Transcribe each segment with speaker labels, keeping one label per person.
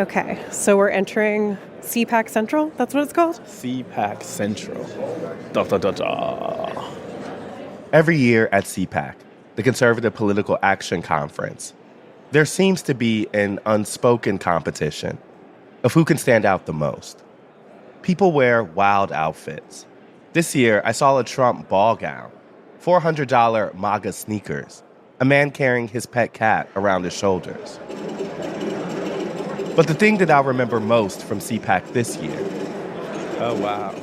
Speaker 1: Okay, so we're entering CPAC Central? That's what it's called?
Speaker 2: CPAC Central. Da, da, da, da.
Speaker 3: Every year at CPAC, the Conservative Political Action Conference, there seems to be an unspoken competition of who can stand out the most. People wear wild outfits. This year, I saw a Trump ball gown, $400 MAGA sneakers, a man carrying his pet cat around his shoulders. But the thing that I'll remember most from CPAC this year,
Speaker 2: Oh, wow.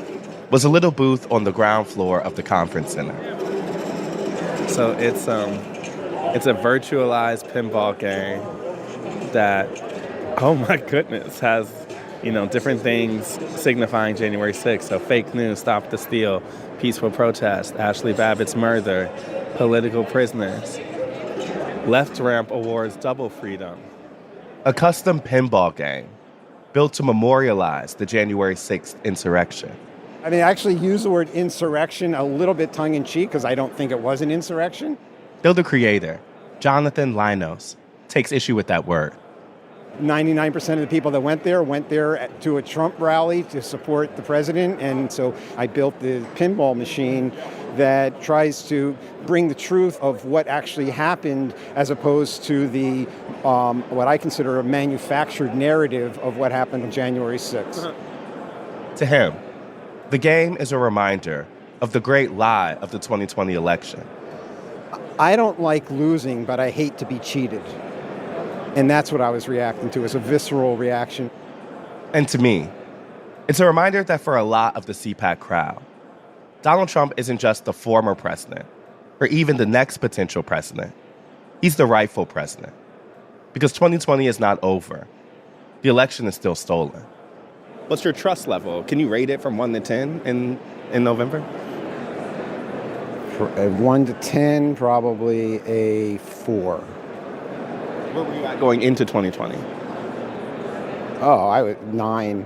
Speaker 3: was a little booth on the ground floor of the conference center.
Speaker 2: So it's a virtualized pinball game that, oh my goodness, has, different things signifying January 6th. So fake news, stop the steal, peaceful protest, Ashley Babbitt's murder, political prisoners. Left Ramp awards double freedom.
Speaker 3: A custom pinball game built to memorialize the January 6th insurrection.
Speaker 4: I actually use the word insurrection a little bit tongue-in-cheek because I don't think it was an insurrection.
Speaker 3: Though the creator, Jonathan Linos, takes issue with that word.
Speaker 4: 99% of the people that went there to a Trump rally to support the president, and so I built the pinball machine that tries to bring the truth of what actually happened as opposed to the what I consider a manufactured narrative of what happened on January 6th.
Speaker 3: To him, the game is a reminder of the great lie of the 2020 election.
Speaker 4: I don't like losing, but I hate to be cheated. And that's what I was reacting to, as a visceral reaction.
Speaker 3: And to me, it's a reminder that for a lot of the CPAC crowd, Donald Trump isn't just the former president, or even the next potential president. He's the rightful president. Because 2020 is not over. The election is still stolen.
Speaker 2: What's your trust level? Can you rate it from 1 to 10 in November?
Speaker 4: 1 to 10, probably a 4.
Speaker 2: Where were you at going into 2020?
Speaker 4: Oh, I would 9.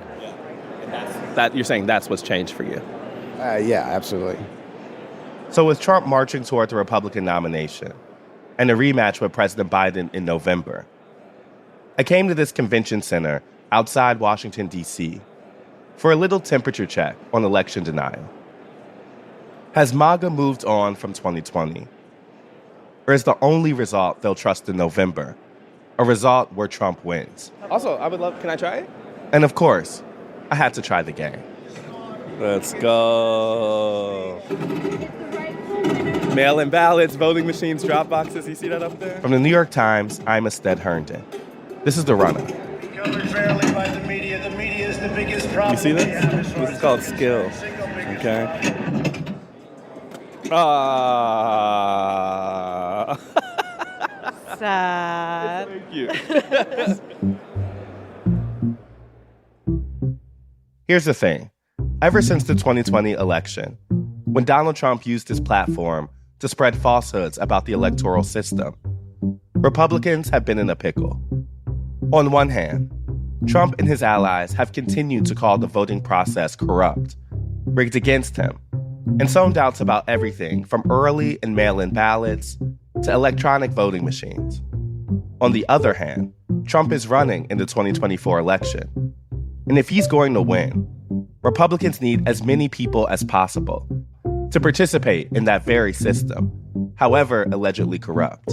Speaker 2: That you're saying that's what's changed for you?
Speaker 4: Yeah, absolutely.
Speaker 3: So with Trump marching toward the Republican nomination and a rematch with President Biden in November, I came to this convention center outside Washington, D.C. for a little temperature check on election denial. Has MAGA moved on from 2020? Or is the only result they'll trust in November a result where Trump wins?
Speaker 2: Also, can I try it?
Speaker 3: And of course, I had to try the game.
Speaker 2: Let's go. Mail-in ballots, voting machines, drop boxes. You see that up there?
Speaker 3: From the New York Times, I'm Ested Herndon. This is The Runner.
Speaker 5: Covered fairly by the media. The media is the biggest problem.
Speaker 2: You see this? This is called skill. Okay.
Speaker 1: Sad.
Speaker 2: Thank you.
Speaker 3: Here's the thing. Ever since the 2020 election, when Donald Trump used his platform to spread falsehoods about the electoral system, Republicans have been in a pickle. On one hand, Trump and his allies have continued to call the voting process corrupt, rigged against him, and sown doubts about everything from early and mail-in ballots to electronic voting machines. On the other hand, Trump is running in the 2024 election. And if he's going to win, Republicans need as many people as possible to participate in that very system, however allegedly corrupt.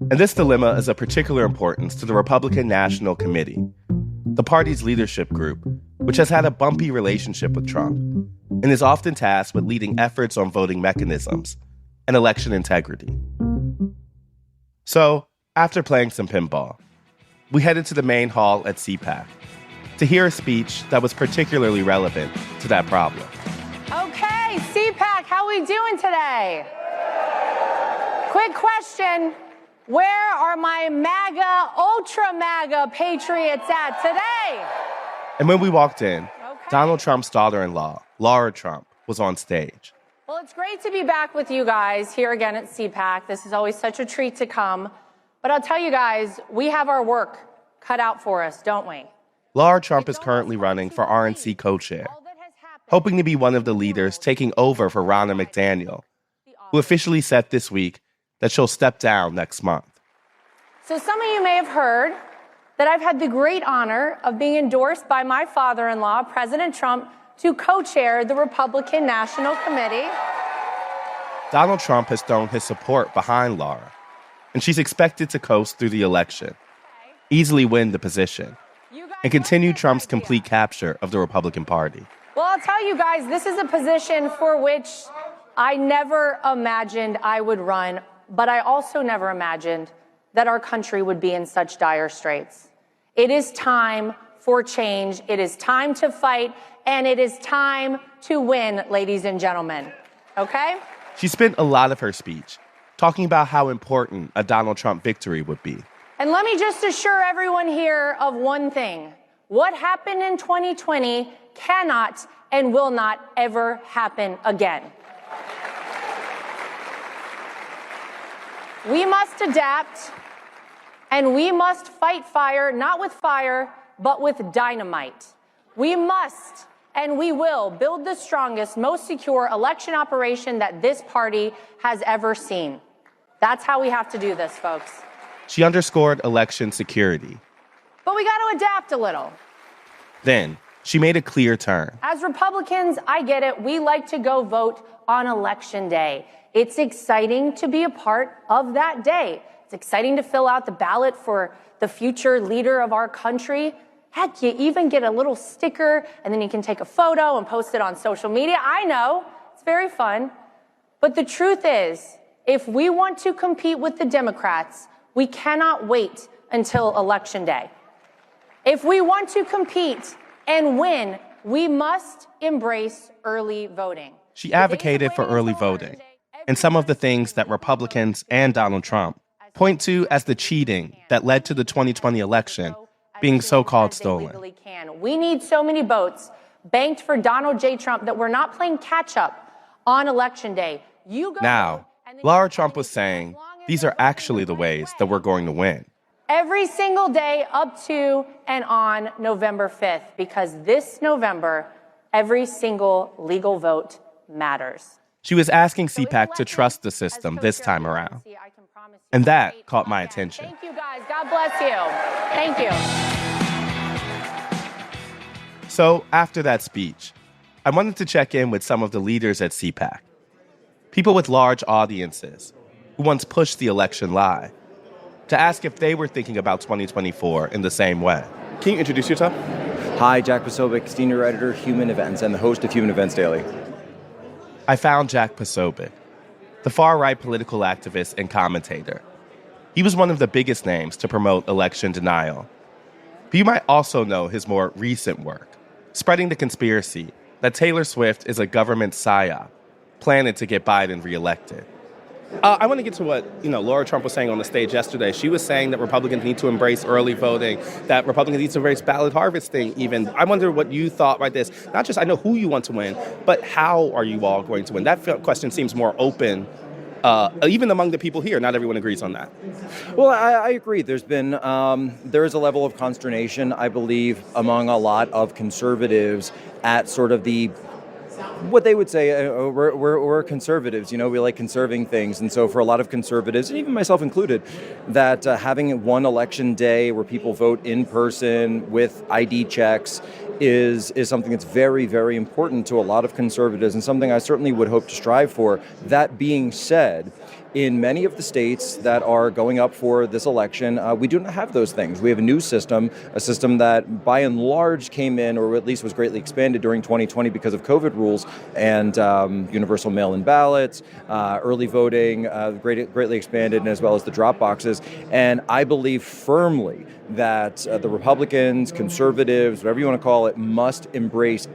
Speaker 3: And this dilemma is of particular importance to the Republican National Committee, the party's leadership group, which has had a bumpy relationship with Trump and is often tasked with leading efforts on voting mechanisms and election integrity. So, after playing some pinball, we headed to the main hall at CPAC to hear a speech that was particularly relevant to that problem.
Speaker 6: Okay, CPAC, how we doing today? Quick question. Where are my MAGA, ultra MAGA patriots at today?
Speaker 3: And when we walked in, Donald Trump's daughter-in-law, Lara Trump, was on stage.
Speaker 6: Well, it's great to be back with you guys here again at CPAC. This is always such a treat to come. But I'll tell you guys, we have our work cut out for us, don't we?
Speaker 3: Lara Trump is currently running for RNC co-chair, hoping to be one of the leaders taking over for Ronna McDaniel, who officially said this week that she'll step down next month.
Speaker 6: So some of you may have heard that I've had the great honor of being endorsed by my father-in-law, President Trump, to co-chair the Republican National Committee.
Speaker 3: Donald Trump has thrown his support behind Lara, and she's expected to coast through the election, easily win the position, and continue Trump's complete capture of the Republican Party.
Speaker 6: Well, I'll tell you guys, this is a position for which I never imagined I would run, but I also never imagined that our country would be in such dire straits. It is time for change. It is time to fight, and it is time to win, ladies and gentlemen. Okay?
Speaker 3: She spent a lot of her speech talking about how important a Donald Trump victory would be.
Speaker 6: And let me just assure everyone here of one thing. What happened in 2020 cannot and will not ever happen again. We must adapt, and we must fight fire, not with fire, but with dynamite. We must and we will build the strongest, most secure election operation that this party has ever seen. That's how we have to do this, folks.
Speaker 3: She underscored election security.
Speaker 6: But we got to adapt a little.
Speaker 3: Then, she made a clear turn.
Speaker 6: As Republicans, I get it. We like to go vote on Election Day. It's exciting to be a part of that day. It's exciting to fill out the ballot for the future leader of our country. Heck, you even get a little sticker, and then you can take a photo and post it on social media. I know, it's very fun. But the truth is, if we want to compete with the Democrats, we cannot wait until Election Day. If we want to compete and win, we must embrace early voting.
Speaker 3: She advocated for early voting and some of the things that Republicans and Donald Trump point to as the cheating that led to the 2020 election being so-called stolen.
Speaker 6: We need so many votes banked for Donald J. Trump that we're not playing catch-up on Election Day.
Speaker 3: Now, Lara Trump was saying these are actually the ways that we're going to win.
Speaker 6: Every single day up to and on November 5th, because this November, every single legal vote matters.
Speaker 3: She was asking CPAC to trust the system this time around. And that caught my attention.
Speaker 6: Thank you, guys. God bless you. Thank you.
Speaker 3: So after that speech, I wanted to check in with some of the leaders at CPAC. People with large audiences who once pushed the election lie, to ask if they were thinking about 2024 in the same way.
Speaker 2: Can you introduce yourself?
Speaker 7: Hi, Jack Posobiec, Senior Editor, Human Events, and the host of Human Events Daily.
Speaker 3: I found Jack Posobiec, the far-right political activist and commentator. He was one of the biggest names to promote election denial. But you might also know his more recent work, spreading the conspiracy that Taylor Swift is a government psyop, planning to get Biden reelected.
Speaker 2: I want to get to what Lara Trump was saying on the stage yesterday. She was saying that Republicans need to embrace early voting, that Republicans need to embrace ballot harvesting even. I wonder what you thought about this. Not just I know who you want to win, but how are you all going to win? That question seems more open, even among the people here. Not everyone agrees on that.
Speaker 7: Well, I agree. There is a level of consternation, I believe, among a lot of conservatives at sort of what they would say, we're conservatives, we like conserving things. And so for a lot of conservatives, and even myself included, that having one election day where people vote in person with ID checks is something that's very, very important to a lot of conservatives and something I certainly would hope to strive for. That being said, in many of the states that are going up for this election, we do not have those things. We have a new system, a system that by and large came in, or at least was greatly expanded during 2020 because of COVID rules and universal mail-in ballots, early voting, greatly expanded, and as well as the drop boxes. And I believe firmly that the Republicans, conservatives, whatever you want to call it, must embrace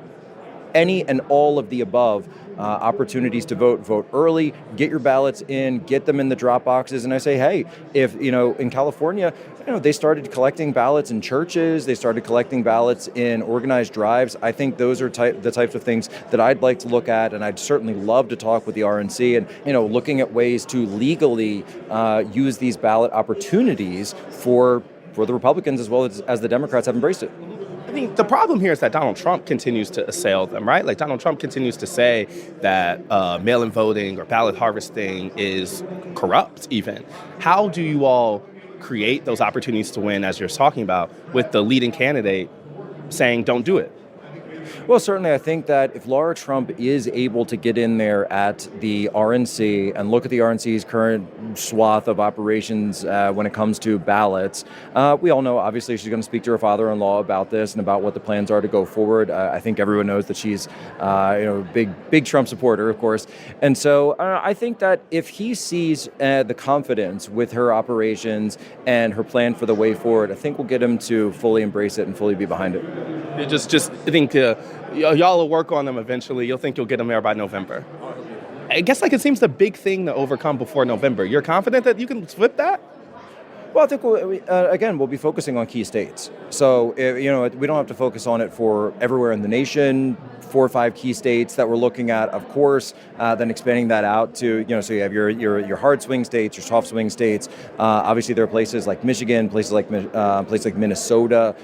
Speaker 7: any and all of the above opportunities to vote early, get your ballots in, get them in the drop boxes. And I say, hey, if, in California, they started collecting ballots in churches, they started collecting ballots in organized drives. I think those are the types of things that I'd like to look at, and I'd certainly love to talk with the RNC and, looking at ways to legally use these ballot opportunities for the Republicans as well as the Democrats have embraced it.
Speaker 2: I think the problem here is that Donald Trump continues to assail them, right? Like Donald Trump continues to say that mail-in voting or ballot harvesting is corrupt even. How do you all create those opportunities to win, as you're talking about, with the leading candidate saying, don't do it?
Speaker 7: Well, certainly, I think that if Lara Trump is able to get in there at the RNC and look at the RNC's current swath of operations when it comes to ballots, we all know, obviously, she's going to speak to her father-in-law about this and about what the plans are to go forward. I think everyone knows that she's, big Trump supporter, of course. And so I think that if he sees the confidence with her operations and her plan for the way forward, I think we'll get him to fully embrace it and fully be behind it.
Speaker 2: I think y'all will work on them eventually. You'll think you'll get them there by November. I guess it seems the big thing to overcome before November. You're confident that you can flip that?
Speaker 7: Well, I think we'll be focusing on key states. So, we don't have to focus on it for everywhere in the nation, 4 or 5 key states that we're looking at, of course, then expanding that out to, so you have your hard swing states, your soft swing states. Obviously, there are places like Michigan, places like Minnesota,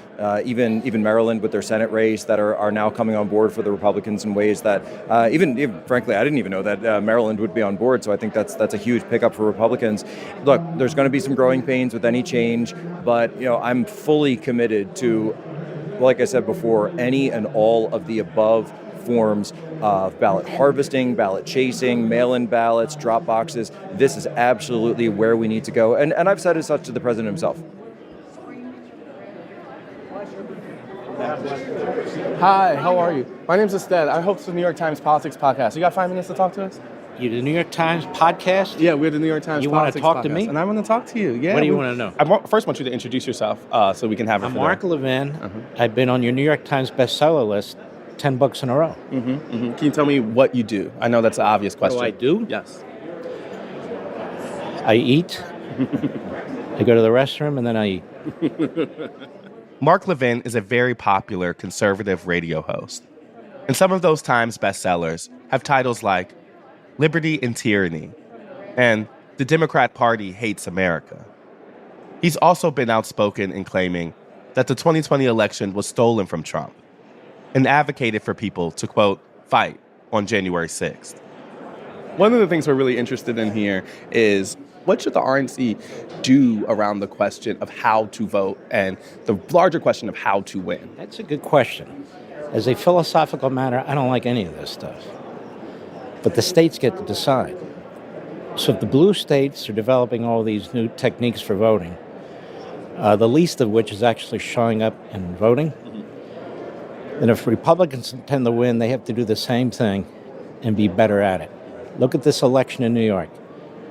Speaker 7: even Maryland with their Senate race that are now coming on board for the Republicans in ways that even frankly, I didn't even know that Maryland would be on board. So I think that's a huge pickup for Republicans. Look, there's going to be some growing pains with any change, but I'm fully committed to, like I said before, any and all of the above forms of ballot harvesting, ballot chasing, mail-in ballots, drop boxes. This is absolutely where we need to go. And I've said as such to the president himself.
Speaker 2: Hi, how are you? My name's Estelle. I host the New York Times Politics Podcast. You got 5 minutes to talk to us?
Speaker 8: You the New York Times podcast?
Speaker 2: Yeah, we're the New York Times
Speaker 8: You want
Speaker 2: Politics
Speaker 8: to talk
Speaker 2: Podcast.
Speaker 8: to me?
Speaker 2: And I want to talk to you. Yeah.
Speaker 8: What do you want to know?
Speaker 2: I first want you to introduce yourself so we can have it.
Speaker 8: I'm Mark Levin. I've been on your New York Times bestseller list 10 books in a row.
Speaker 2: Can you tell me what you do? I know that's an obvious question.
Speaker 8: What do I do?
Speaker 2: Yes.
Speaker 8: I eat. I go to the restroom, and then I eat.
Speaker 3: Mark Levin is a very popular conservative radio host. And some of those Times bestsellers have titles like Liberty and Tyranny and The Democrat Party Hates America. He's also been outspoken in claiming that the 2020 election was stolen from Trump and advocated for people to, quote, fight on January 6th.
Speaker 2: One of the things we're really interested in here is what should the RNC do around the question of how to vote and the larger question of how to win?
Speaker 8: That's a good question. As a philosophical matter, I don't like any of this stuff. But the states get to decide. So if the blue states are developing all these new techniques for voting, the least of which is actually showing up and voting, then if Republicans intend to win, they have to do the same thing and be better at it. Look at this election in New York.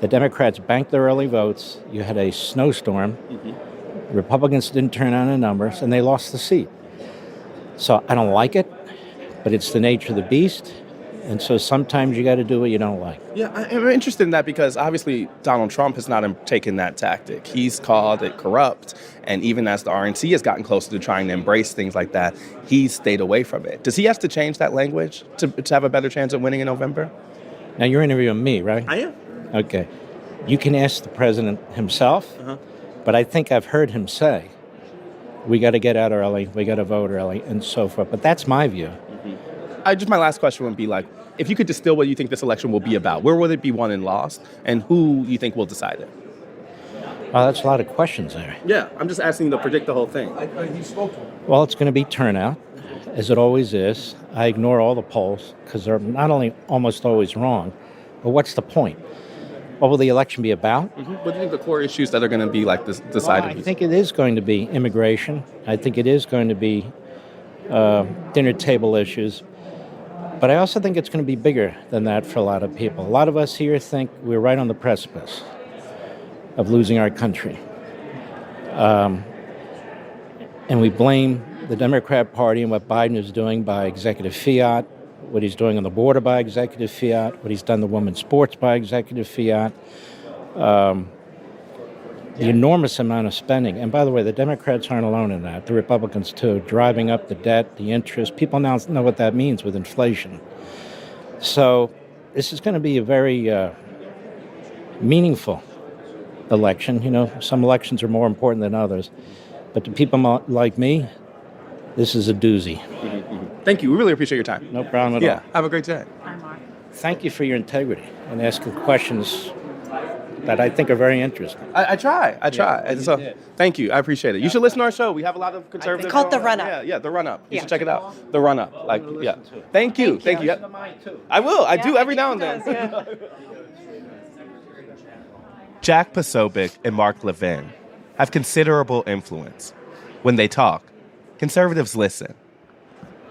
Speaker 8: The Democrats banked their early votes. You had a snowstorm. The Republicans didn't turn out in numbers, and they lost the seat. So I don't like it, but it's the nature of the beast. And so sometimes you got to do what you don't like.
Speaker 2: Yeah, I'm interested in that because obviously Donald Trump has not taken that tactic. He's called it corrupt. And even as the RNC has gotten closer to trying to embrace things like that, he's stayed away from it. Does he have to change that language to have a better chance of winning in November?
Speaker 8: Now, you're interviewing me, right?
Speaker 2: I am.
Speaker 8: Okay. You can ask the president himself, but I think I've heard him say, we got to get out early, we got to vote early, and so forth. But that's my view.
Speaker 2: Just my last question would be if you could distill what you think this election will be about, where will it be won and lost, and who you think will decide it?
Speaker 8: Well, that's a lot of questions there.
Speaker 2: Yeah, I'm just asking you to predict the whole thing.
Speaker 8: Well, it's going to be turnout, as it always is. I ignore all the polls because they're not only almost always wrong, but what's the point? What will the election be about?
Speaker 2: What do you think the core issues that are going to be decided?
Speaker 8: Well, I think it is going to be immigration. I think it is going to be dinner table issues. But I also think it's going to be bigger than that for a lot of people. A lot of us here think we're right on the precipice of losing our country. And we blame the Democrat Party and what Biden is doing by executive fiat, what he's doing on the border by executive fiat, what he's done to women's sports by executive fiat, the enormous amount of spending. And by the way, the Democrats aren't alone in that. The Republicans, too, driving up the debt, the interest. People now know what that means with inflation. So this is going to be a very meaningful election. Some elections are more important than others. But to people like me, this is a doozy.
Speaker 2: Thank you. We really appreciate your time.
Speaker 8: No problem at all.
Speaker 2: Yeah. Have a great day.
Speaker 8: Thank you for your integrity and asking questions that I think are very interesting.
Speaker 2: I try. And so,
Speaker 8: did.
Speaker 2: thank you. I appreciate it. You should listen to our show. We have a lot of conservative.
Speaker 1: It's called The Run-Up.
Speaker 2: Yeah, The Run-Up. You
Speaker 1: Yeah.
Speaker 2: should check it out. The Run-Up. Like, yeah. Thank you. Thank you. Yeah. I will. I do every now and then.
Speaker 3: Jack Posobiec and Mark Levin have considerable influence. When they talk, conservatives listen.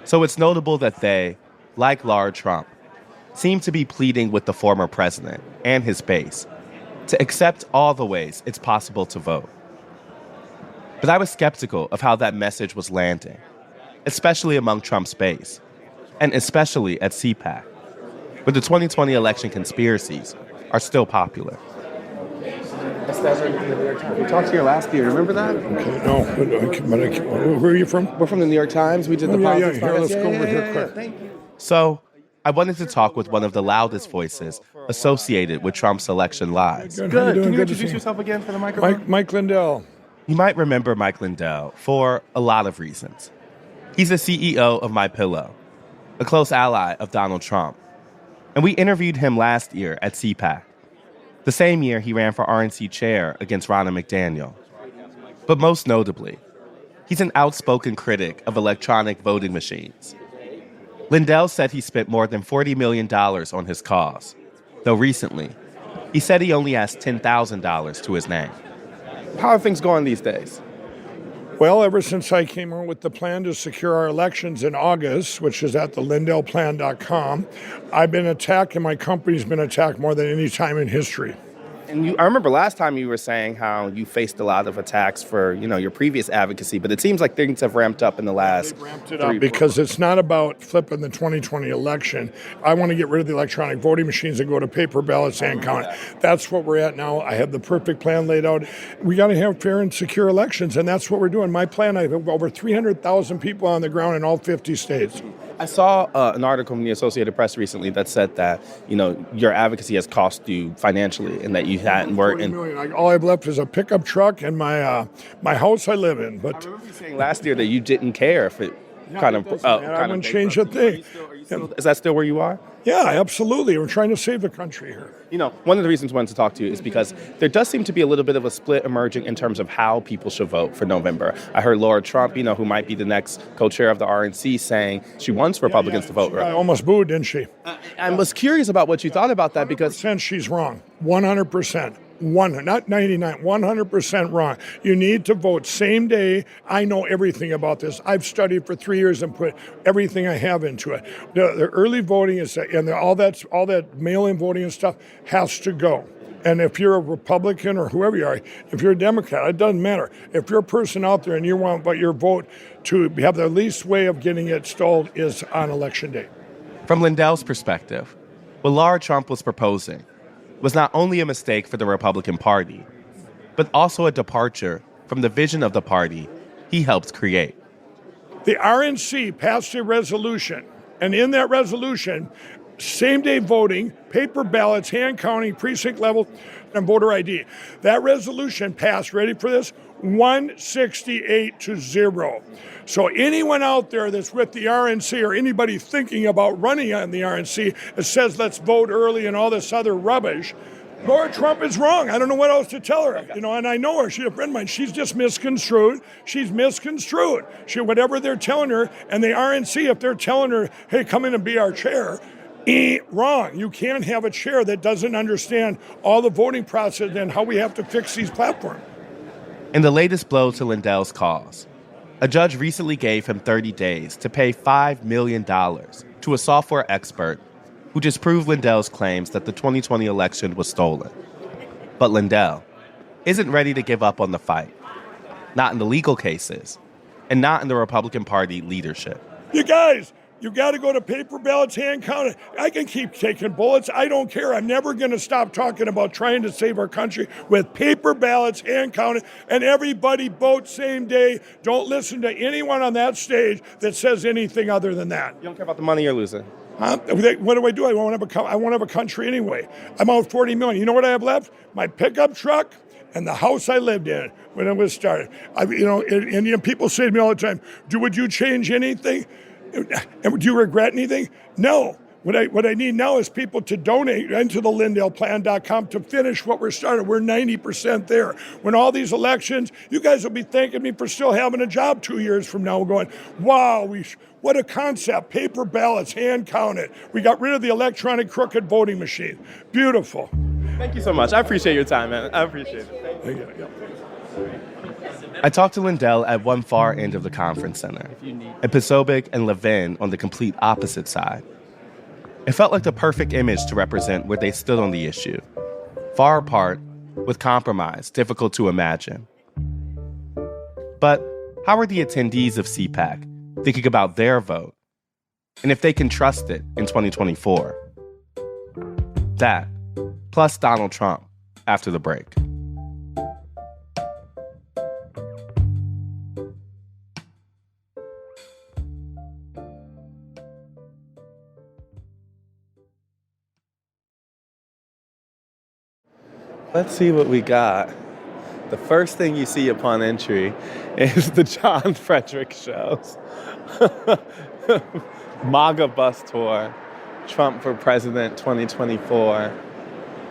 Speaker 3: So it's notable that they, like Lara Trump, seem to be pleading with the former president and his base to accept all the ways it's possible to vote. But I was skeptical of how that message was landing, especially among Trump's base, and especially at CPAC, where the 2020 election conspiracies are still popular.
Speaker 2: We talked here last year. Remember that?
Speaker 9: Okay, no, where are you from?
Speaker 2: We're from the New York Times. We did the politics
Speaker 9: Here, let's
Speaker 2: podcast.
Speaker 9: go over here quick.
Speaker 2: Thank you.
Speaker 3: So I wanted to talk with one of the loudest voices associated with Trump's election lies.
Speaker 9: Good.
Speaker 2: Good. Can you
Speaker 9: Good to
Speaker 2: introduce
Speaker 9: see
Speaker 2: yourself again for the microphone?
Speaker 9: Mike Lindell.
Speaker 3: You might remember Mike Lindell for a lot of reasons. He's the CEO of MyPillow, a close ally of Donald Trump. And we interviewed him last year at CPAC, the same year he ran for RNC chair against Ronna McDaniel. But most notably, he's an outspoken critic of electronic voting machines. Lindell said he spent more than $40 million on his cause, though recently, he said he only has $10,000 to his name.
Speaker 2: How are things going these days?
Speaker 9: Well, ever since I came on with the plan to secure our elections in August, which is at the lindellplan.com, I've been attacked and my company's been attacked more than any time in history.
Speaker 2: And I remember last time you were saying how you faced a lot of attacks for, your previous advocacy, but it seems like things have ramped up in the last
Speaker 9: Because it's not about flipping the 2020 election. I want to get rid of the electronic voting machines and go to paper ballots and count. That's what we're at now. I have the perfect plan laid out. We got to have fair and secure elections, and that's what we're doing. My plan, I have over 300,000 people on the ground in all 50 states.
Speaker 2: I saw an article in the Associated Press recently that said that, your advocacy has cost you financially and that you hadn't worked.
Speaker 9: All I've left is a pickup truck and my house I live in. But
Speaker 2: I remember you saying last year that you didn't care if it
Speaker 9: I wouldn't change a thing.
Speaker 2: Is that still where you are?
Speaker 9: Yeah, absolutely. We're trying to save the country here.
Speaker 2: One of the reasons I wanted to talk to you is because there does seem to be a little bit of a split emerging in terms of how people should vote for November. I heard Lara Trump, who might be the next co-chair of the RNC, saying she wants Republicans to vote.
Speaker 9: I almost booed, didn't she?
Speaker 2: I was curious about what you thought about that because
Speaker 9: she's wrong. 100%. Not 99, 100% wrong. You need to vote same day. I know everything about this. I've studied for 3 years and put everything I have into it. The early voting and all that mail-in voting and stuff has to go. And if you're a Republican or whoever you are, if you're a Democrat, it doesn't matter. If you're a person out there and you want your vote to have the least way of getting it stalled is on election day.
Speaker 3: From Lindell's perspective, what Lara Trump was proposing was not only a mistake for the Republican Party, but also a departure from the vision of the party he helped create.
Speaker 9: The RNC passed a resolution, and in that resolution, same-day voting, paper ballots, hand counting, precinct level, and voter ID. That resolution passed, ready for this, 168-0. So anyone out there that's with the RNC or anybody thinking about running on the RNC that says let's vote early and all this other rubbish, Lara Trump is wrong. I don't know what else to tell her. And I know her. She's a friend of mine. She's just misconstrued. She's misconstrued. Whatever they're telling her, and the RNC, if they're telling her, hey, come in and be our chair, wrong. You can't have a chair that doesn't understand all the voting process and how we have to fix these platforms.
Speaker 3: In the latest blow to Lindell's cause, a judge recently gave him 30 days to pay $5 million to a software expert who disproved Lindell's claims that the 2020 election was stolen. But Lindell isn't ready to give up on the fight, not in the legal cases, and not in the Republican Party leadership.
Speaker 9: You guys, you got to go to paper ballots, hand counted. I can keep taking bullets. I don't care. I'm never going to stop talking about trying to save our country with paper ballots, hand counted, and everybody vote same day. Don't listen to anyone on that stage that says anything other than that.
Speaker 2: you don't care about the money you're losing.
Speaker 9: What do? I won't have a country anyway. I'm out $40 million. You know what I have left? My pickup truck and the house I lived in when it was started. And people say to me all the time, would you change anything? Do you regret anything? No. What I need now is people to donate into the LindellPlan.com to finish what we're starting. We're 90% there. When all these elections, you guys will be thanking me for still having a job 2 years from now, going, wow, what a concept. Paper ballots, hand counted. We got rid of the electronic crooked voting machine. Beautiful.
Speaker 2: Thank you so much. I appreciate your time, man. I appreciate it.
Speaker 9: Thank you.
Speaker 3: I talked to Lindell at one far end of the conference center, and Posobiec and Levin on the complete opposite side. It felt like the perfect image to represent where they stood on the issue, far apart, with compromise difficult to imagine. But how are the attendees of CPAC thinking about their vote, and if they can trust it in 2024? That, plus Donald Trump, after the break.
Speaker 2: Let's see what we got. The first thing you see upon entry is the John Frederick shows. MAGA bus tour, Trump for President 2024.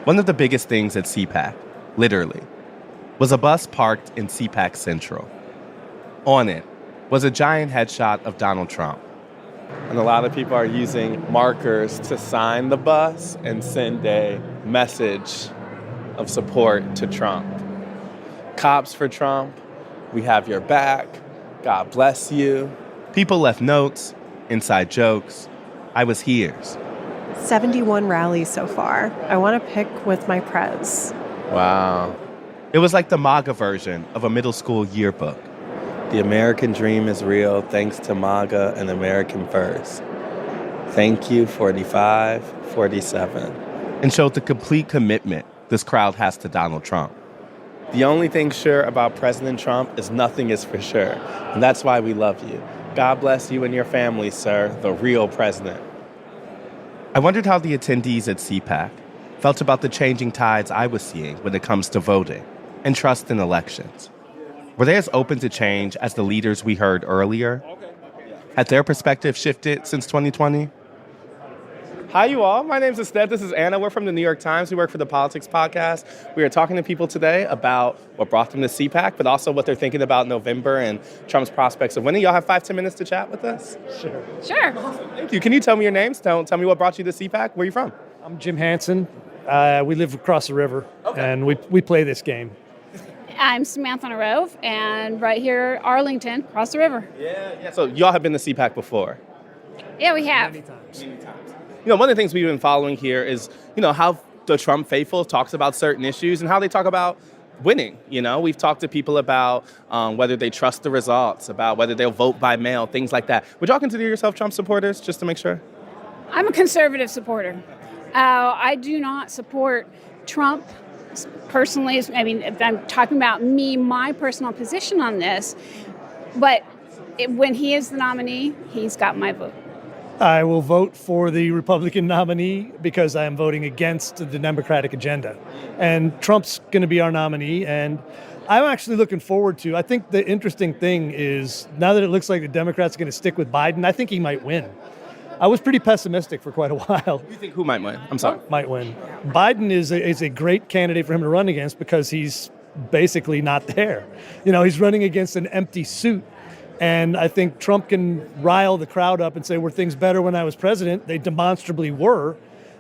Speaker 3: One of the biggest things at CPAC, literally, was a bus parked in CPAC Central. On it was a giant headshot of Donald Trump.
Speaker 2: And a lot of people are using markers to sign the bus and send a message of support to Trump. Cops for Trump, we have your back, God bless you.
Speaker 3: People left notes, inside jokes, I was here's.
Speaker 1: 71 rallies so far. I want to pick with my prez.
Speaker 2: Wow.
Speaker 3: It was like the MAGA version of a middle school yearbook.
Speaker 2: The American dream is real thanks to MAGA and American First. Thank you, 45, 47.
Speaker 3: And showed the complete commitment this crowd has to Donald Trump.
Speaker 2: The only thing sure about President Trump is nothing is for sure. And that's why we love you. God bless you and your family, sir, the real president.
Speaker 3: I wondered how the attendees at CPAC felt about the changing tides I was seeing when it comes to voting and trust in elections. Were they as open to change as the leaders we heard earlier? Had their perspective shifted since 2020?
Speaker 2: Hi, you all. My name's Esteb. This is Anna. We're from the New York Times. We work for the Politics Podcast. We are talking to people today about what brought them to CPAC, but also what they're thinking about November and Trump's prospects of winning. Y'all have 5-10 minutes to chat with us?
Speaker 10: Sure.
Speaker 2: Thank you. Can you tell me your names? Tell me what brought you to CPAC. Where are you from?
Speaker 10: I'm Jim Hansen. We live across the river, and we play this game.
Speaker 11: I'm Samantha Narove, and right here, Arlington, across the river.
Speaker 2: Yeah. So y'all have been to CPAC before?
Speaker 11: Yeah, we have.
Speaker 10: Many times.
Speaker 2: You know, one of the things we've been following here is, you know, how the Trump faithful talks about certain issues and how they talk about winning. You know, we've talked to people about whether they trust the results, about whether they'll vote by mail, things like that. Would y'all consider yourself Trump supporters, just to make sure?
Speaker 11: I'm a conservative supporter. I do not support Trump personally. I mean, I'm talking about me, my personal position on this. But when he is the nominee, he's got my vote.
Speaker 10: I will vote for the Republican nominee because I am voting against the Democratic agenda. And Trump's going to be our nominee, and I'm actually looking forward to, I think the interesting thing is, now that it looks like the Democrats are going to stick with Biden, I think he might win. I was pretty pessimistic for quite a while.
Speaker 2: You think who might win? I'm sorry.
Speaker 10: Might win. Biden is a great candidate for him to run against because he's basically not there. You know, he's running against an empty suit. And I think Trump can rile the crowd up and say, were things better when I was president? They demonstrably were.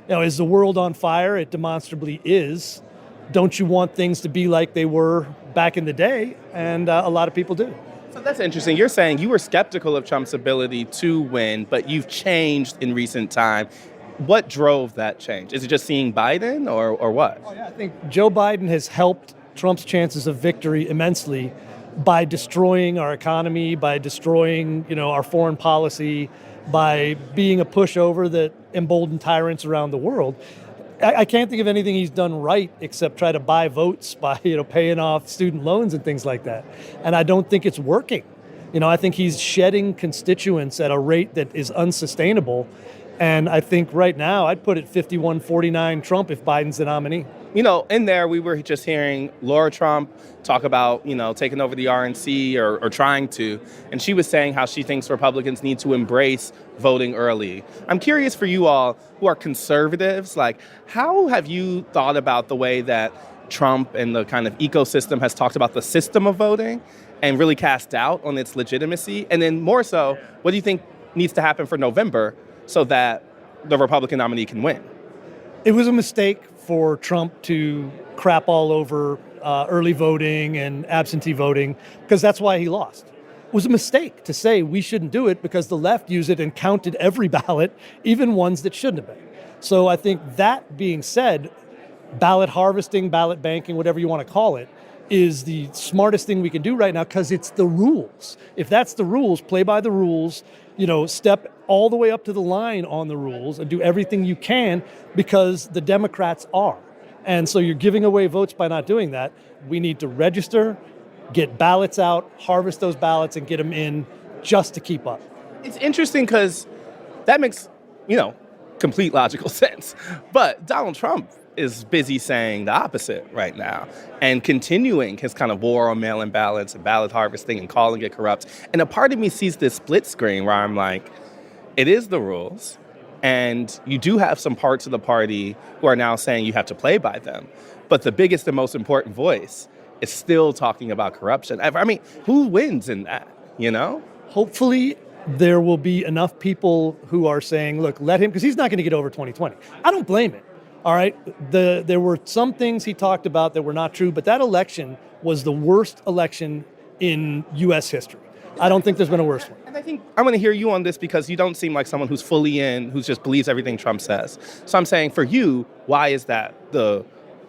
Speaker 10: You know, is the world on fire? It demonstrably is. Don't you want things to be like they were back in the day? And a lot of people do.
Speaker 2: So that's interesting. You're saying you were skeptical of Trump's ability to win, but you've changed in recent time. What drove that change? Is it just seeing Biden or what?
Speaker 10: Oh, yeah, I think Joe Biden has helped Trump's chances of victory immensely by destroying our economy, by destroying, our foreign policy, by being a pushover that emboldened tyrants around the world. I can't think of anything he's done right except try to buy votes by, paying off student loans and things like that. And I don't think it's working. I think he's shedding constituents at a rate that is unsustainable. And I think right now I'd put it 51-49 Trump if Biden's the nominee.
Speaker 2: in there we were just hearing Lara Trump talk about, taking over the RNC or trying to. And she was saying how she thinks Republicans need to embrace voting early. I'm curious for you all who are conservatives, like, how have you thought about the way that Trump and the kind of ecosystem has talked about the system of voting and really cast doubt on its legitimacy? And then more so, what do you think needs to happen for November so that the Republican nominee can win?
Speaker 10: It was a mistake for Trump to crap all over early voting and absentee voting, because that's why he lost. It was a mistake to say we shouldn't do it because the left used it and counted every ballot, even ones that shouldn't have been. So I think that being said, ballot harvesting, ballot banking, whatever you want to call it, is the smartest thing we can do right now because it's the rules. If that's the rules, play by the rules, step all the way up to the line on the rules and do everything you can because the Democrats are. And so you're giving away votes by not doing that. We need to register, get ballots out, harvest those ballots, and get them in just to keep up.
Speaker 2: It's interesting because that makes, complete logical sense. But Donald Trump is busy saying the opposite right now and continuing his kind of war on mail-in ballots and ballot harvesting and calling it corrupt. And a part of me sees this split screen where I'm like, it is the rules. And you do have some parts of the party who are now saying you have to play by them. But the biggest and most important voice is still talking about corruption. I mean, who wins in that,
Speaker 10: Hopefully there will be enough people who are saying, look, let him, because he's not going to get over 2020. I don't blame him. All right. There were some things he talked about that were not true, but that election was the worst election in U.S. history. I don't think there's been a worse one.
Speaker 2: And I think I'm going to hear you on this because you don't seem like someone who's fully in, who just believes everything Trump says. So I'm saying for you, why is that the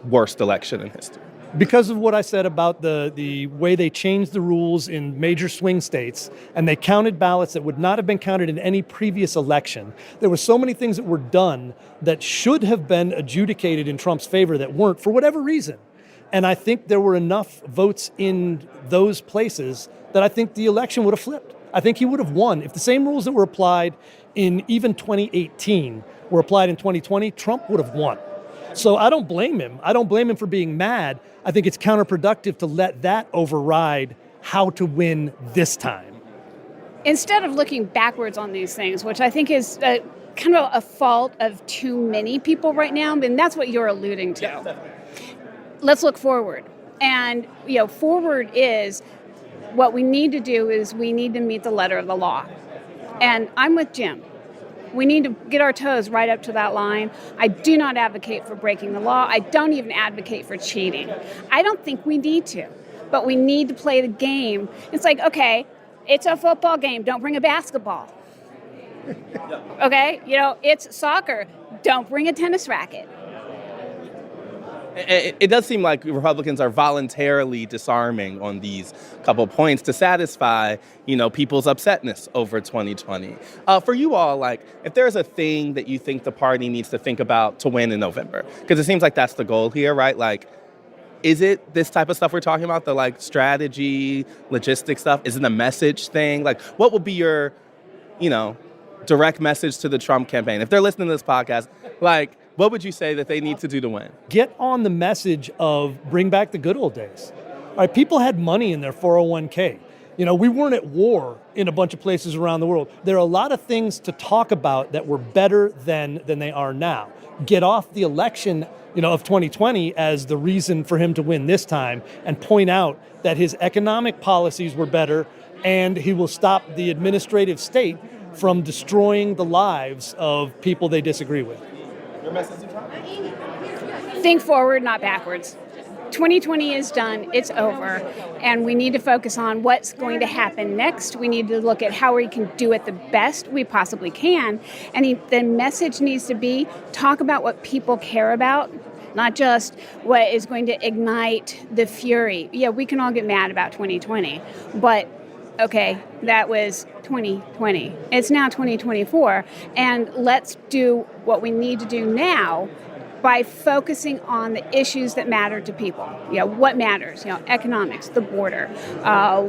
Speaker 2: worst election in history?
Speaker 10: Because of what I said about the way they changed the rules in major swing states and they counted ballots that would not have been counted in any previous election. There were so many things that were done that should have been adjudicated in Trump's favor that weren't for whatever reason. And I think there were enough votes in those places that I think the election would have flipped. I think he would have won. If the same rules that were applied in even 2018 were applied in 2020, Trump would have won. So I don't blame him. I don't blame him for being mad. I think it's counterproductive to let that override how to win this time.
Speaker 11: Instead of looking backwards on these things, which I think is kind of a fault of too many people right now, and that's what you're alluding to.
Speaker 2: Yeah,
Speaker 11: let's look forward. And, forward is what we need to do is we need to meet the letter of the law. And I'm with Jim. We need to get our toes right up to that line. I do not advocate for breaking the law. I don't even advocate for cheating. I don't think we need to, but we need to play the game. It's like, okay, it's a football game. Don't bring a basketball. Okay? It's soccer. Don't bring a tennis racket.
Speaker 2: It does seem like Republicans are voluntarily disarming on these couple points to satisfy, people's upsetness over 2020. For you all, if there's a thing that you think the party needs to think about to win in November, because it seems like that's the goal here, right? Is it this type of stuff we're talking about, the strategy, logistics stuff? Is it a message thing? What would be your, direct message to the Trump campaign? If they're listening to this podcast, what would you say that they need to do to win?
Speaker 10: Get on the message of bring back the good old days. All right, people had money in their 401k. We weren't at war in a bunch of places around the world. There are a lot of things to talk about that were better then than they are now. Get off the election, of 2020 as the reason for him to win this time and point out that his economic policies were better and he will stop the administrative state from destroying the lives of people they disagree with.
Speaker 2: Your message to Trump?
Speaker 11: Think forward, not backwards. 2020 is done, it's over, and we need to focus on what's going to happen next. We need to look at how we can do it the best we possibly can, and the message needs to be talk about what people care about, not just what is going to ignite the fury. Yeah, we can all get mad about 2020, but okay, that was 2020. It's now 2024, and let's do what we need to do now by focusing on the issues that matter to people. What matters? Economics, the border.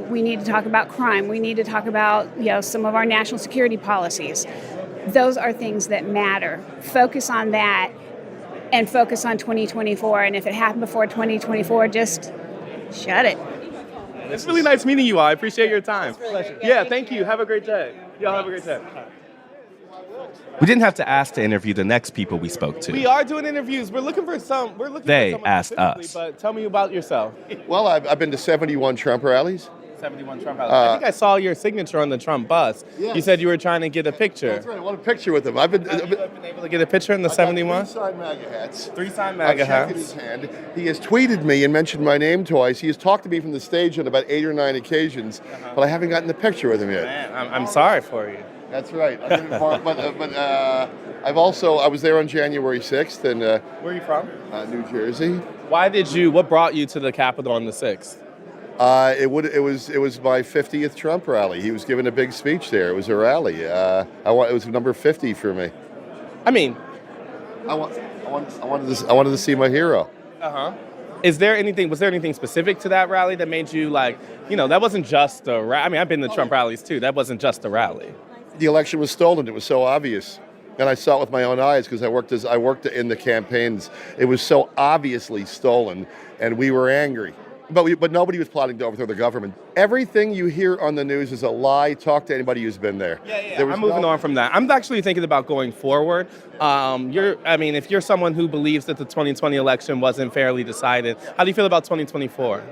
Speaker 11: We need to talk about crime. We need to talk about, some of our national security policies. Those are things that matter. Focus on that and focus on 2024. And if it happened before 2024, just shut it.
Speaker 2: It's really nice meeting you all. I appreciate your time. Yeah, thank you. Have a great day. Y'all have a great day.
Speaker 3: We didn't have to ask to interview the next people we spoke to.
Speaker 2: We are doing interviews. We're looking for some.
Speaker 3: They
Speaker 2: for someone
Speaker 3: asked
Speaker 2: specifically,
Speaker 3: us.
Speaker 2: But tell me about yourself.
Speaker 5: Well, I've been to 71 Trump rallies.
Speaker 2: 71 Trump rallies. I think I saw your signature on the Trump bus.
Speaker 5: Yes.
Speaker 2: You said you were trying to get a picture.
Speaker 5: That's right. I want a picture with him. I've been
Speaker 2: able to get a picture in the 71?
Speaker 5: 3 signed MAGA hats.
Speaker 2: 3 signed
Speaker 5: I've
Speaker 2: MAGA
Speaker 5: shaken
Speaker 2: hats.
Speaker 5: his hand. He has tweeted me and mentioned my name twice. He has talked to me from the stage on about 8 or 9 occasions, but I haven't gotten the picture with him yet.
Speaker 2: Man, I'm sorry for you.
Speaker 5: That's right. I was there on January 6th, and
Speaker 2: Where are you from?
Speaker 5: New Jersey.
Speaker 2: What brought you to the Capitol on the 6th?
Speaker 5: It was my 50th Trump rally. He was giving a big speech there. It was a rally. It was number 50 for me.
Speaker 2: I mean,
Speaker 5: I wanted to see my hero.
Speaker 2: was there anything specific to that rally that made you that wasn't just a rally? I mean, I've been to Trump rallies too. That wasn't just a rally.
Speaker 5: The election was stolen. It was so obvious. And I saw it with my own eyes because I worked in the campaigns. It was so obviously stolen, and we were angry. But nobody was plotting to overthrow the government. Everything you hear on the news is a lie. Talk to anybody who's been there.
Speaker 2: Yeah. I'm moving on from that. I'm actually thinking about going forward. If you're someone who believes that the 2020 election wasn't fairly decided, how do you feel about 2024?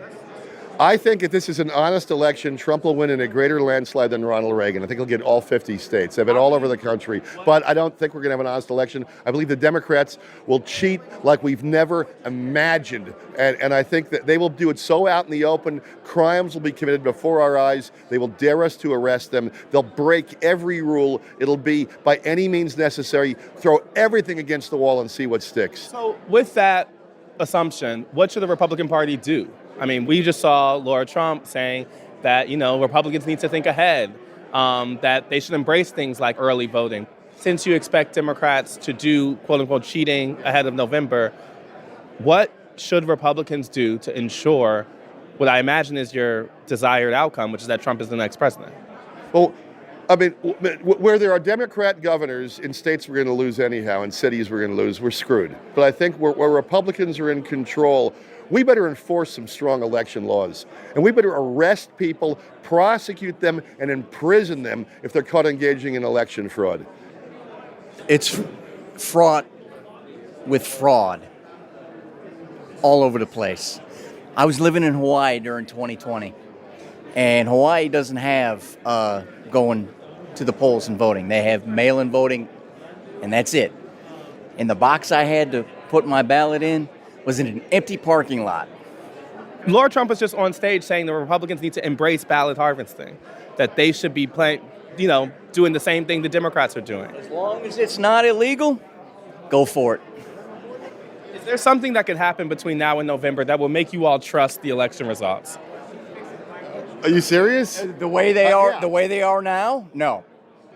Speaker 5: I think if this is an honest election, Trump will win in a greater landslide than Ronald Reagan. I think he'll get all 50 states. They've been all over the country. But I don't think we're going to have an honest election. I believe the Democrats will cheat like we've never imagined. And I think that they will do it so out in the open. Crimes will be committed before our eyes. They will dare us to arrest them. They'll break every rule. It'll be, by any means necessary, throw everything against the wall and see what sticks.
Speaker 2: So with that assumption, what should the Republican Party do? I mean, we just saw Lara Trump saying that, Republicans need to think ahead, that they should embrace things like early voting. Since you expect Democrats to do, quote unquote, cheating ahead of November, what should Republicans do to ensure what I imagine is your desired outcome, which is that Trump is the next president?
Speaker 5: Well, where there are Democrat governors in states we're going to lose anyhow, in cities we're going to lose, we're screwed. But I think where Republicans are in control, we better enforce some strong election laws. And we better arrest people, prosecute them, and imprison them if they're caught engaging in election fraud.
Speaker 12: It's fraught with fraud all over the place. I was living in Hawaii during 2020, and Hawaii doesn't have going to the polls and voting. They have mail-in voting, and that's it. And the box I had to put my ballot in was in an empty parking lot.
Speaker 2: Lara Trump was just on stage saying the Republicans need to embrace ballot harvesting, that they should be doing the same thing the Democrats are doing.
Speaker 12: As long as it's not illegal, go for it.
Speaker 2: Is there something that could happen between now and November that will make you all trust the election results?
Speaker 5: Are you serious?
Speaker 12: The way they are,
Speaker 5: yeah.
Speaker 12: The way they are now, no.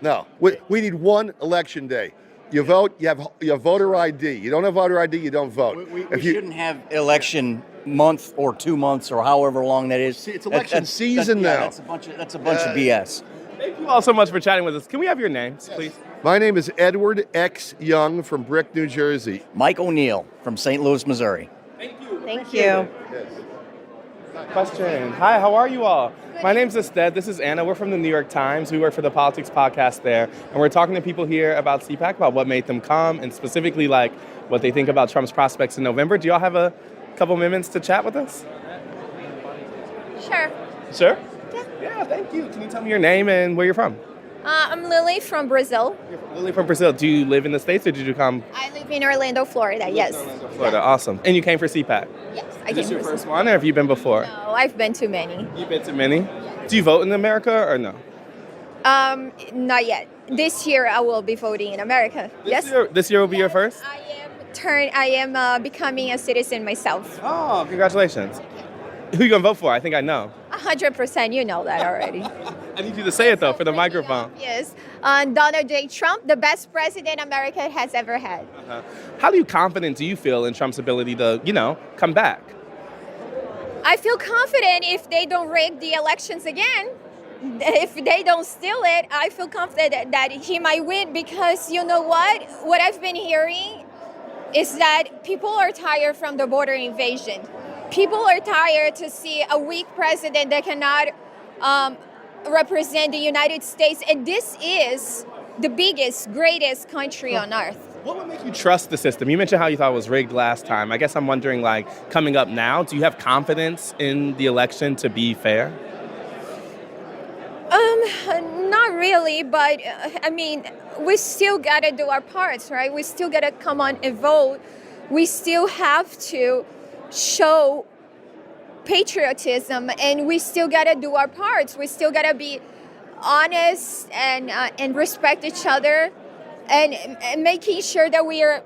Speaker 5: No. We need one election day. You vote, you have voter ID. You don't have voter ID, you don't vote.
Speaker 12: We shouldn't have election month or 2 months or however long that is.
Speaker 5: See, it's election season now.
Speaker 12: That's a bunch of BS.
Speaker 2: Thank you all so much for chatting with us. Can we have your names, please?
Speaker 5: My name is Edward X. Young from Brick, New Jersey.
Speaker 12: Mike O'Neill from St. Louis, Missouri.
Speaker 1: Thank you.
Speaker 2: Question. Hi, how are you all? My name's Esthed. This is Anna. We're from the New York Times. We work for the Politics Podcast there. And we're talking to people here about CPAC, about what made them come, and specifically what they think about Trump's prospects in November. Do y'all have a couple minutes to chat with us?
Speaker 13: Sure.
Speaker 2: Sure? Yeah, thank you. Can you tell me your name and where you're from?
Speaker 13: I'm Lily from Brazil.
Speaker 2: Lily from Brazil. Do you live in the States or did you come?
Speaker 13: I live in Orlando, Florida, yes.
Speaker 2: Florida, yeah. Awesome. And you came for CPAC?
Speaker 13: Yes, I came.
Speaker 2: Is this your first one or have you been before?
Speaker 13: No, I've been to many.
Speaker 2: You've been to many? Do you vote in America or no?
Speaker 13: Not yet. This year I will be voting in America.
Speaker 2: This year will be your first?
Speaker 13: I am becoming a citizen myself.
Speaker 2: Oh, congratulations. Who are you going to vote for? I think I know.
Speaker 13: 100%, you know that already.
Speaker 2: I need you to say it, though, for the microphone.
Speaker 13: Yes. Donald J. Trump, the best president America has ever had.
Speaker 2: How confident do you feel in Trump's ability to, come back?
Speaker 13: I feel confident if they don't rig the elections again. If they don't steal it, I feel confident that he might win because you know what? What I've been hearing is that people are tired from the border invasion. People are tired to see a weak president that cannot represent the United States. And this is the biggest, greatest country on earth.
Speaker 2: What would make you trust the system? You mentioned how you thought it was rigged last time. I guess I'm wondering, like, coming up now, do you have confidence in the election to be fair?
Speaker 13: Not really, but I mean, we still gotta do our parts, right? We still gotta come on and vote. We still have to show patriotism, and we still gotta do our parts. We still gotta be honest and respect each other, and making sure that we are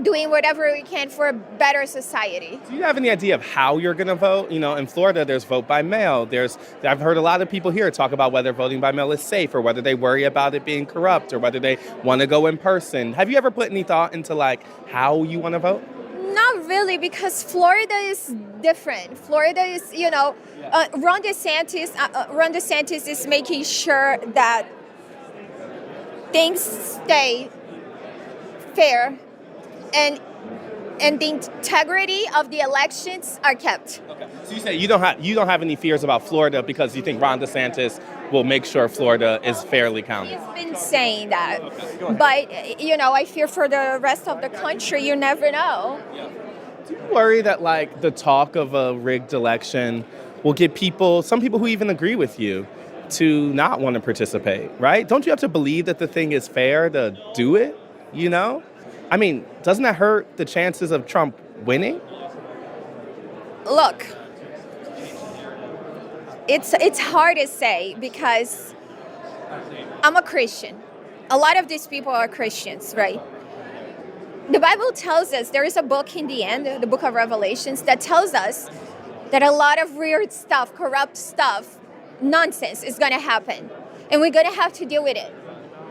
Speaker 13: doing whatever we can for a better society.
Speaker 2: Do you have any idea of how you're going to vote? You know, in Florida, there's vote by mail. I've heard a lot of people here talk about whether voting by mail is safe, or whether they worry about it being corrupt, or whether they want to go in person. Have you ever put any thought into, like, how you want to vote?
Speaker 13: Not really, because Florida is different. Florida is, Ron DeSantis is making sure that things stay fair, and the integrity of the elections are kept.
Speaker 2: Okay. So you say you don't have any fears about Florida because you think Ron DeSantis will make sure Florida is fairly counted.
Speaker 13: He's been saying that. Okay, but, I fear for the rest of the country. You never know.
Speaker 2: Yeah. Do you worry that, like, the talk of a rigged election will get some people who even agree with you, to not want to participate, right? Don't you have to believe that the thing is fair to do it, I mean, doesn't that hurt the chances of Trump winning?
Speaker 13: Look, it's hard to say because I'm a Christian. A lot of these people are Christians, right? The Bible tells us, there is a book in the end, the book of Revelations, that tells us that a lot of weird stuff, corrupt stuff, nonsense is going to happen. And we're going to have to deal with it.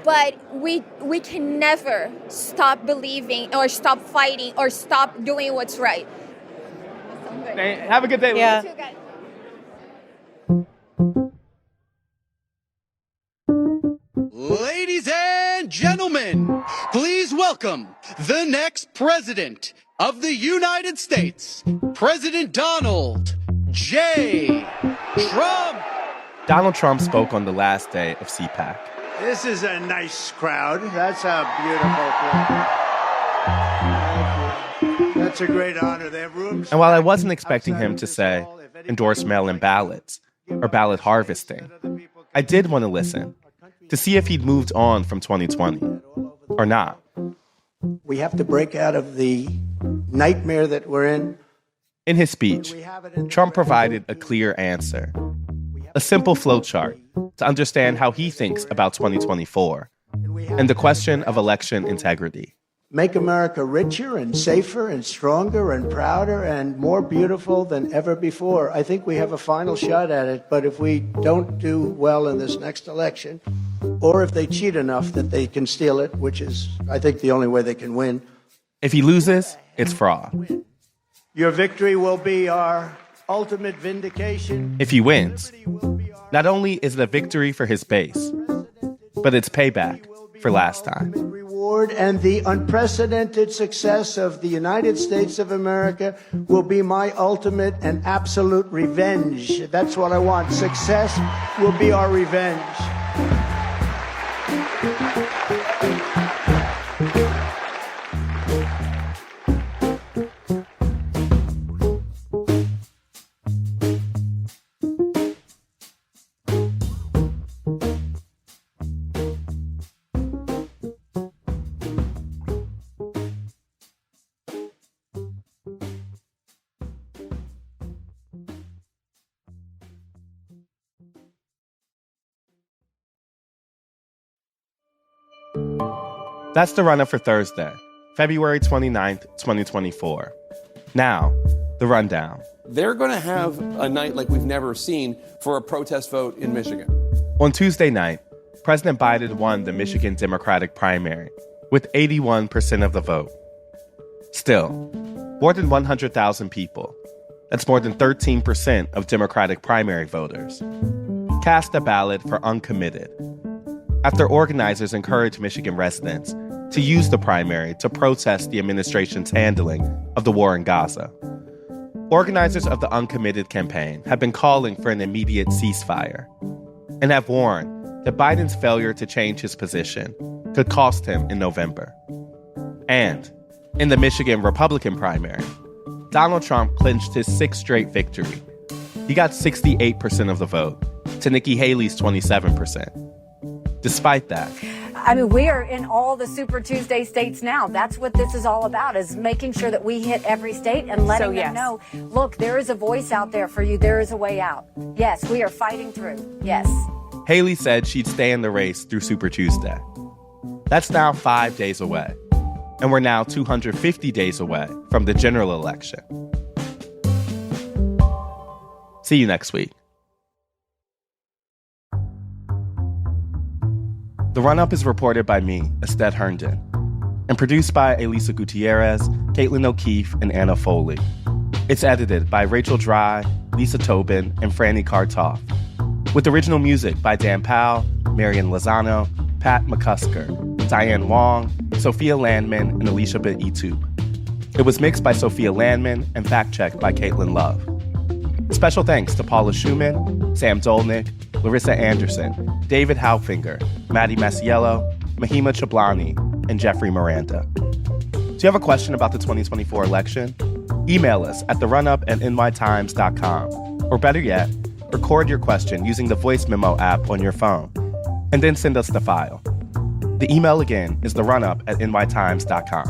Speaker 13: But we can never stop believing or stop fighting or stop doing what's right.
Speaker 2: Have a good day.
Speaker 1: Yeah.
Speaker 14: Ladies and gentlemen, please welcome the next president of the United States, President Donald J. Trump.
Speaker 3: Donald Trump spoke on the last day of CPAC.
Speaker 15: This is a nice crowd. That's a beautiful crowd. Thank you. That's a great honor. They have rooms.
Speaker 3: And while I wasn't expecting him to say endorse mail-in ballots or ballot harvesting, I did want to listen to see if he'd moved on from 2020 or not.
Speaker 15: We have to break out of the nightmare that we're in.
Speaker 3: In his speech, Trump provided a clear answer, a simple flowchart to understand how he thinks about 2024 and the question of election integrity.
Speaker 15: Make America richer and safer and stronger and prouder and more beautiful than ever before. I think we have a final shot at it, but if we don't do well in this next election, or if they cheat enough that they can steal it, which is, I think, the only way they can win.
Speaker 3: If he loses, it's fraud.
Speaker 15: Your victory will be our ultimate vindication.
Speaker 3: If he wins, not only is it a victory for his base, but it's payback for last time.
Speaker 15: Reward and the unprecedented success of the United States of America will be my ultimate and absolute revenge. That's what I want. Success will be our revenge.
Speaker 3: That's the run-up for Thursday, February 29th, 2024. Now, the rundown.
Speaker 16: They're going to have a night like we've never seen for a protest vote in Michigan.
Speaker 3: On Tuesday night, President Biden won the Michigan Democratic primary with 81% of the vote. Still, more than 100,000 people, that's more than 13% of Democratic primary voters, cast a ballot for uncommitted. after organizers encouraged Michigan residents to use the primary to protest the administration's handling of the war in Gaza. Organizers of the Uncommitted campaign have been calling for an immediate ceasefire and have warned that Biden's failure to change his position could cost him in November. And in the Michigan Republican primary, Donald Trump clinched his sixth straight victory. He got 68% of the vote to Nikki Haley's 27%. Despite that,
Speaker 17: I mean, we are in all the Super Tuesday states now. That's what this is all about, is making sure that we hit every state and letting them know, look, there is a voice out there for you. There is a way out. Yes, we are fighting through. Yes.
Speaker 3: Haley said she'd stay in the race through Super Tuesday. That's now 5 days away. And we're now 250 days away from the general election. See you next week. The Run-Up is reported by me, Estet Herndon, and produced by Elisa Gutierrez, Caitlin O'Keefe, and Anna Foley. It's edited by Rachel Dry, Lisa Tobin, and Franny Kartoff, with original music by Dan Powell, Marian Lozano, Pat McCusker, Diane Wong, Sophia Landman, and Alicia Beitub. It was mixed by Sophia Landman and fact-checked by Caitlin Love. Special thanks to Paula Schumann, Sam Dolnick, Larissa Anderson, David Haufinger, Maddie Masiello, Mahima Chablani, and Jeffrey Miranda. Do you have a question about the 2024 election? Email us at therunup@nytimes.com, or better yet, record your question using the voice memo app on your phone, and then send us the file. The email again is therunup@nytimes.com.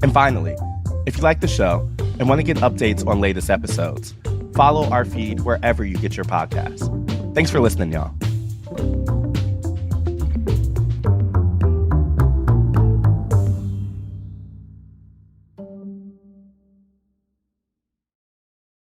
Speaker 3: And finally, if you like the show and want to get updates on latest episodes, follow our feed wherever you get your podcasts. Thanks for listening, y'all.